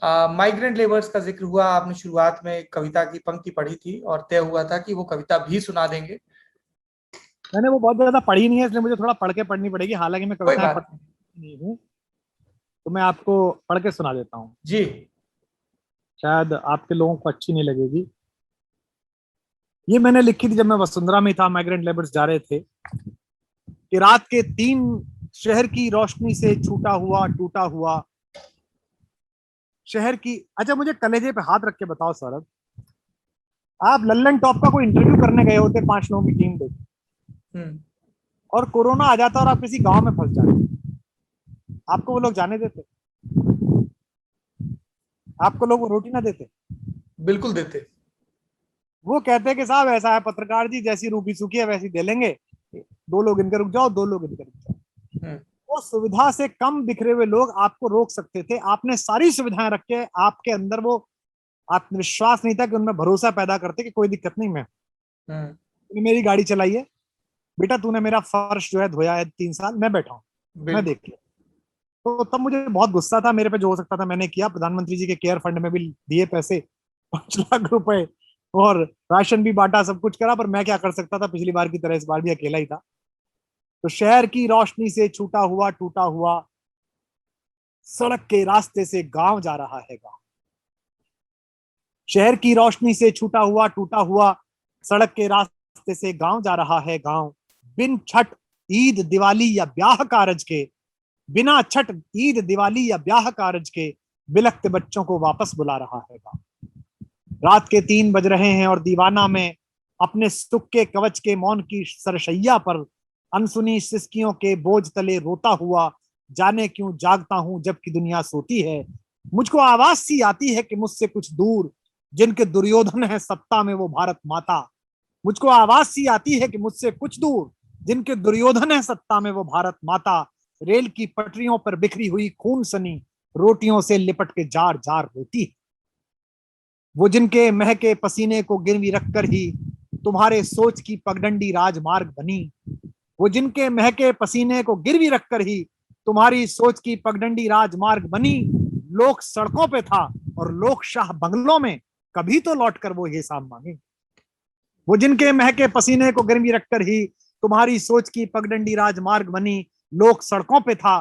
Migrant labours का जिक्र हुआ, आपने शुरुआत में एक कविता की पंक्ति पढ़ी थी और तय हुआ था कि वो कविता भी सुना देंगे। मैंने वो बहुत ज्यादा पढ़ी नहीं है, इसलिए मुझे थोड़ा पढ़ के पढ़नी पड़ेगी, हालांकि मैं कोई कविताएं बात पढ़ती नहीं हूँ। तो मैं आपको पढ़ के सुना देता हूँ, जी। शायद आपके लोगों को अच्छी नहीं लगेगी। ये मैंने लिखी थी जब मैं वसुंधरा में था, माइग्रेंट लेबर्स जा रहे थे कि रात के 3 शहर की रोशनी से छूटा हुआ टूटा हुआ शहर की। अच्छा, मुझे कलेजे पे हाथ रख के बताओ सौरभ, आप लल्लन टॉप का कोई इंटरव्यू करने गए होते 5 लोगों की टीम पे, हम्म। और कोरोना आ जाता और आप किसी गांव में फंस जाते, आपको वो लोग जाने देते? आपको लोग वो रोटी ना देते? बिल्कुल देते। वो कहते कि साहब ऐसा है पत्रकार जी, जैसी रूखी सूखी है वैसी दे लेंगे, 2 लोग इनके रुक जाओ, 2 लोग इनके रुक जाओ। हम्म। वो सुविधा से कम बिखरे हुए लोग आपको रोक सकते थे, आपने सारी सुविधाएं रख के आपके अंदर वो आत्मविश्वास नहीं था कि उनमें भरोसा पैदा करते कि कोई दिक्कत नहीं, मैं हम्म। तूने मेरी गाड़ी चलाई है बेटा, तूने मेरा फर्श जो है धोया है 3 साल, मैं बैठा हूँ, मैं बिल्कुल। देख लिया। तो तब मुझे बहुत गुस्सा था, मेरे पे जो हो सकता था मैंने किया, प्रधानमंत्री जी के केयर फंड में भी दिए पैसे 5 लाख रुपए, और राशन भी बांटा, सब कुछ करा, पर मैं क्या कर सकता था, पिछली बार की तरह इस बार भी अकेला ही था। तो शहर की रोशनी से छूटा हुआ टूटा हुआ सड़क के रास्ते से गांव जा रहा है गांव। शहर की रोशनी से छूटा हुआ टूटा हुआ सड़क के रास्ते से गांव जा रहा है गांव। बिन छठ ईद दिवाली या ब्याह कारज के, बिना छठ ईद दिवाली या ब्याह कारज के बिलखते बच्चों को वापस बुला रहा है गांव। रात के 3 बज रहे हैं और दीवाना में अपने सुख के कवच के मौन की सरशैया पर अनसुनी सिसकियों के बोझ तले रोता हुआ जाने क्यों जागता हूं जबकि दुनिया सोती है। मुझको आवाज सी आती है कि मुझसे कुछ दूर जिनके दुर्योधन है सत्ता में वो भारत माता। मुझको आवाज सी आती है कि मुझसे कुछ दूर जिनके दुर्योधन है सत्ता में वो भारत माता। रेल की पटरियों पर बिखरी हुई खून सनी रोटियों से लिपट के जार जार रोती है। वो जिनके महके पसीने को गिरवी रखकर ही तुम्हारे सोच की पगडंडी राजमार्ग बनी। वो जिनके महके पसीने को गिरवी रखकर ही तुम्हारी सोच की पगडंडी राजमार्ग बनी। लोग सड़कों पे था और लोग शाह बंगलों में, कभी तो लौटकर वो हिसाब मांगे। वो जिनके महके पसीने को गिरवी रखकर ही तुम्हारी सोच की पगडंडी राजमार्ग बनी। लोग सड़कों पे था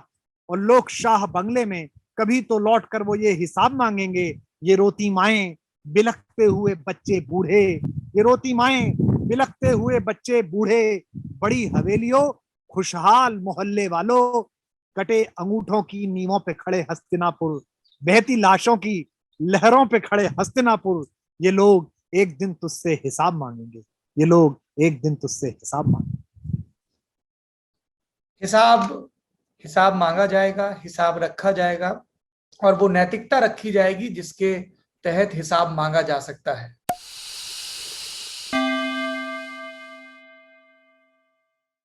और लोग शाह बंगले में, कभी तो लौटकर वो ये हिसाब मांगेंगे। ये रोती माएं बिलखते हुए बच्चे बूढ़े, ये रोती माएं बिलखते हुए बच्चे बूढ़े। बड़ी हवेलियों खुशहाल मोहल्ले वालों, कटे अंगूठों की नीवों पे खड़े हस्तिनापुर, बहती लाशों की लहरों पे खड़े हस्तिनापुर। ये लोग एक दिन तुझसे हिसाब मांगेंगे, ये लोग एक दिन तुझसे हिसाब मांगेंगे। हिसाब हिसाब मांगा जाएगा, हिसाब रखा जाएगा, और वो नैतिकता रखी जाएगी जिसके तहत हिसाब मांगा जा सकता है।